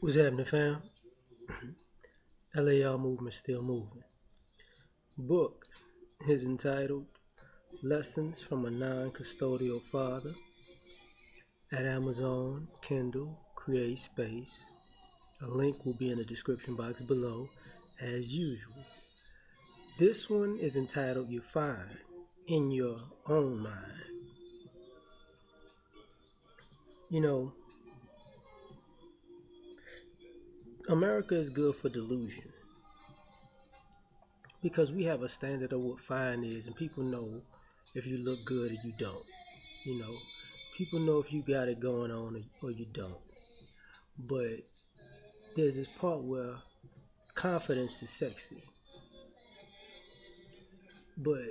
What's happening, fam? L.A.R movement still moving. Book is entitled Lessons from a Non-Custodial Father at Amazon, Kindle, Create Space. A link will be in the description box below, as usual. This one is entitled You Find in Your Own Mind. You know, America is good for delusion because we have a standard of what fine is, and people know if you look good or you don't. You know, people know if you got it going on or you don't. But there's this part where confidence is sexy. But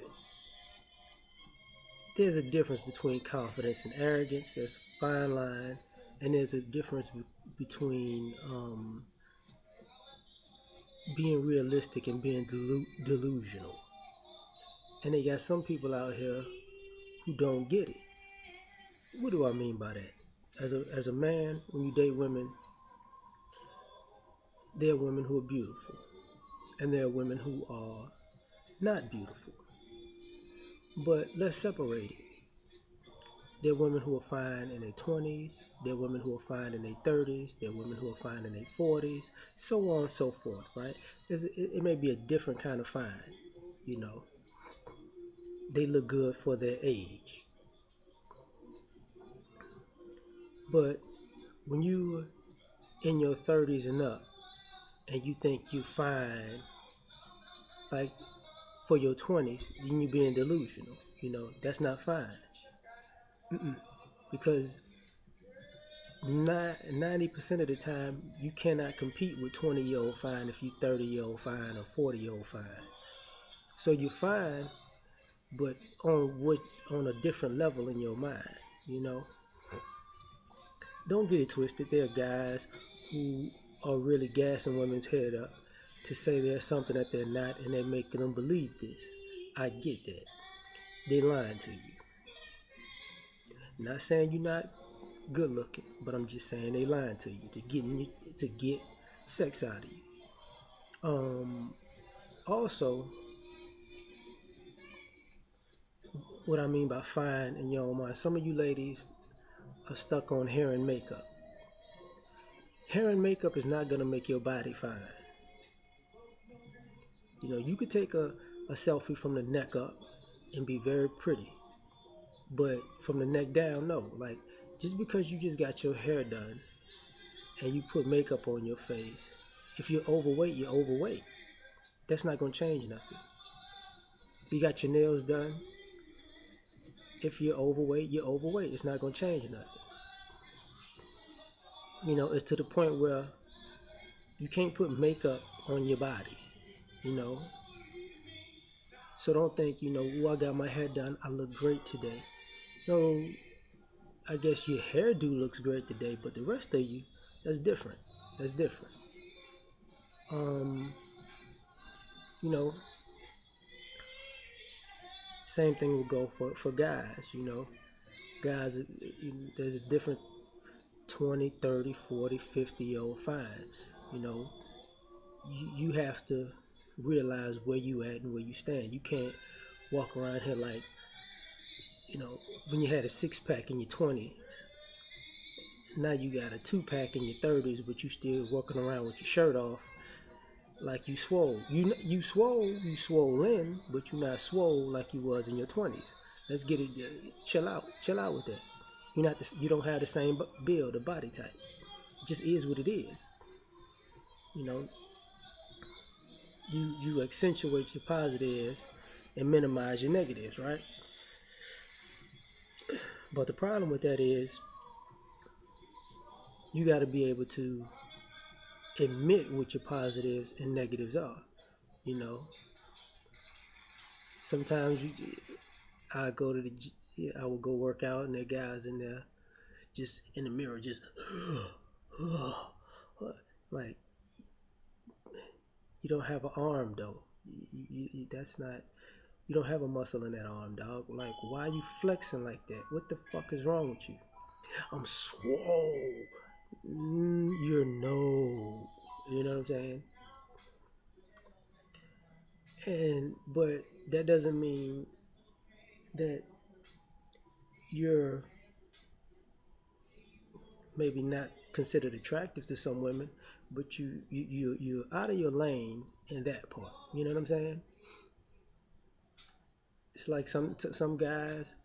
there's a difference between confidence and arrogance. There's a fine line. And there's a difference between being realistic and being delusional. And they got some people out here who don't get it. What do I mean by that? As a man, when you date women, there are women who are beautiful, and there are women who are not beautiful. But let's separate it. There are women who are fine in their 20s, there are women who are fine in their 30s, there are women who are fine in their 40s, so on and so forth, right? It may be a different kind of fine, you know. They look good for their age. But when you in your 30s and up and you think you fine like for your 20s, then you being delusional. That's not fine. Mm-mm. Because 90% of the time you cannot compete with 20-year-old fine if you 30-year-old fine or 40-year-old fine. So you're fine, but on a different level in your mind. You know, don't get it twisted. There are guys who are really gassing women's head up to say they're something that they're not, and they're making them believe this. I get that. They lying to you. Not saying you're not good looking, but I'm just saying they lying to you to get sex out of you. Also, what I mean by fine in your own mind, some of you ladies are stuck on hair and makeup. Hair and makeup is not gonna make your body fine. You could take a selfie from the neck up and be very pretty, but from the neck down, no. Like, just because you just got your hair done and you put makeup on your face, if you're overweight, you're overweight. That's not gonna change nothing. You got your nails done. If you're overweight, you're overweight. It's not gonna change nothing. It's to the point where you can't put makeup on your body. You know, so don't think, oh, I got my hair done, I look great today. No, I guess your hairdo looks great today, but the rest of you, that's different. That's different. Um, you know, Same thing will go for guys. Guys, there's a different 20, 30, 40, 50 year old fine. You know, you have to realize where you at and where you stand. You can't walk around here like, when you had a six pack in your 20s, now you got a two pack in your 30s, but you still walking around with your shirt off like you swole. You swole in, but you not swole like you was in your 20s. Let's get it. Chill out with that. You don't have the same build or body type. It just is what it is. You know, you accentuate your positives and minimize your negatives, right? But the problem with that is you got to be able to admit what your positives and negatives are. You know, sometimes I go to I will go work out, and there are guys in there just in the mirror, just like, you don't have an arm though. That's not. You don't have a muscle in that arm, dog. Like, why are you flexing like that? What the fuck is wrong with you? I'm swole. you're no. You know what I'm saying? And but that doesn't mean that you're maybe not considered attractive to some women, but you're out of your lane in that part. You know what I'm saying? It's like some guys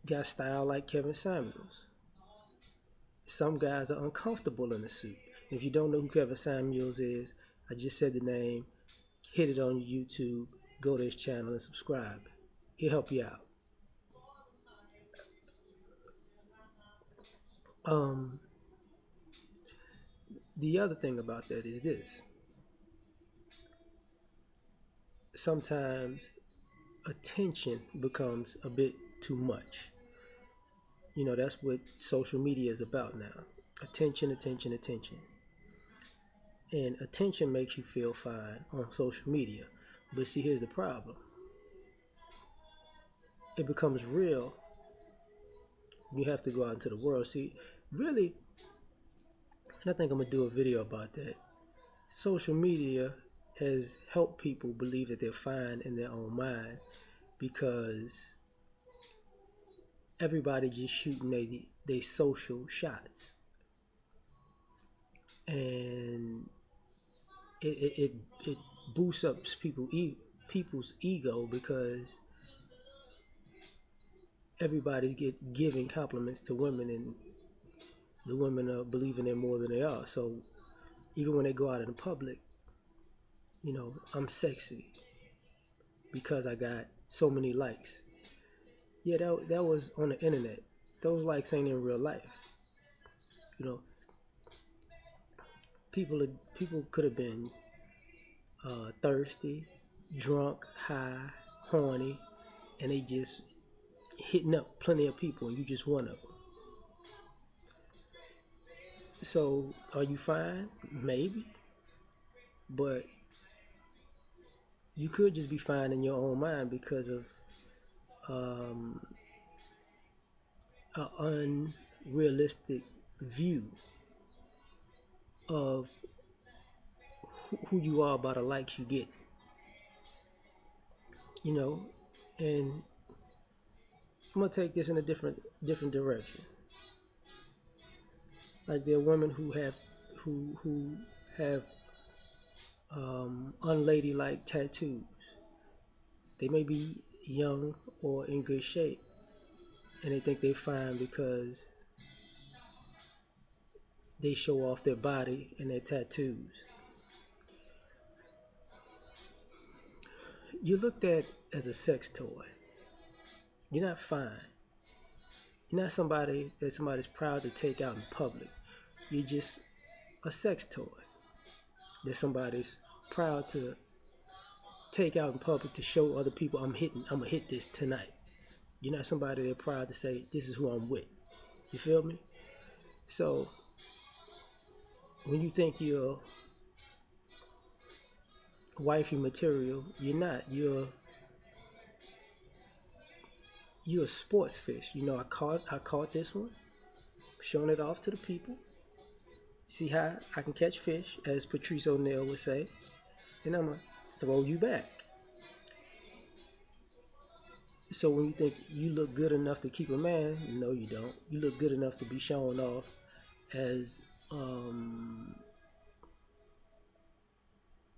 got style like Kevin Samuels. Some guys are uncomfortable in a suit. If you don't know who Kevin Samuels is, I just said the name. Hit it on YouTube. Go to his channel and subscribe. He'll help you out. Um, the other thing about that is this. Sometimes attention becomes a bit too much. You know, that's what social media is about now. Attention, attention, attention. And attention makes you feel fine on social media. But see, here's the problem. It becomes real. You have to go out into the world. See, really, and I think I'm going to do a video about that. Social media has helped people believe that they're fine in their own mind because everybody just shooting they social shots. And it boosts up people's ego because everybody's giving compliments to women, and the women are believing they're more than they are. So even when they go out in the public, you know, I'm sexy because I got so many likes. Yeah, that was on the internet. Those likes ain't in real life. You know, people could have been thirsty, drunk, high, horny, and they just hitting up plenty of people, and you just one of them. So, are you fine? Maybe, but you could just be fine in your own mind because of um, an unrealistic view of who you are by the likes you get. You know, and I'm gonna take this in a different direction. Like there are women who have unladylike tattoos. They may be young or in good shape, and they think they're fine because they show off their body and their tattoos. You're looked at as a sex toy. You're not fine. You're not somebody that somebody's proud to take out in public. You're just a sex toy that somebody's proud to take out in public to show other people I'm gonna hit this tonight. You're not somebody they're proud to say this is who I'm with. You feel me? So when you think you're wifey material, you're not. You're a sports fish. You know, I caught this one, showing it off to the people. See how I can catch fish, as Patrice O'Neal would say, and I'm gonna throw you back. So when you think you look good enough to keep a man, no, you don't. You look good enough to be shown off as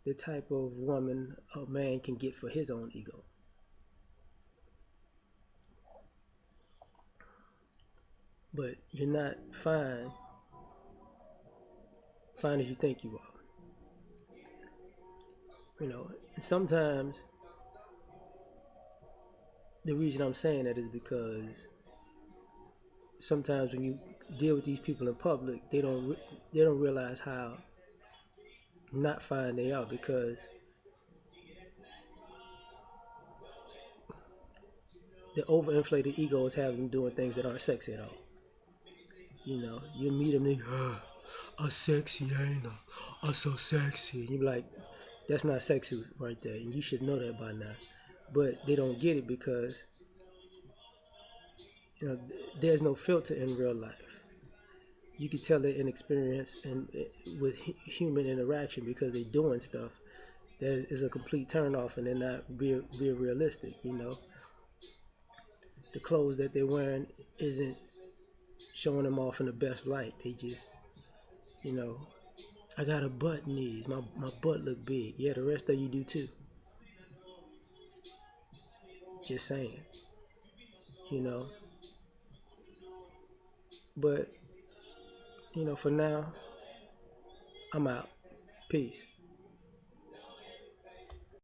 the type of woman a man can get for his own ego. But you're not fine as you think you are. You know, and sometimes the reason I'm saying that is because sometimes when you deal with these people in public, they don't realize how not fine they are because the overinflated egos have them doing things that aren't sexy at all. You know, you meet them, they I'm sexy, ain't I? I'm so sexy. And you be like, that's not sexy right there, and you should know that by now. But they don't get it because you know there's no filter in real life. you can tell they're inexperienced and with human interaction because they're doing stuff that is a complete turnoff and they're not being realistic. The clothes that they're wearing isn't showing them off in the best light. They just, you know, I got a butt knees. My butt look big. Yeah, the rest of you do too. Just saying, you know. But, for now, I'm out. Peace.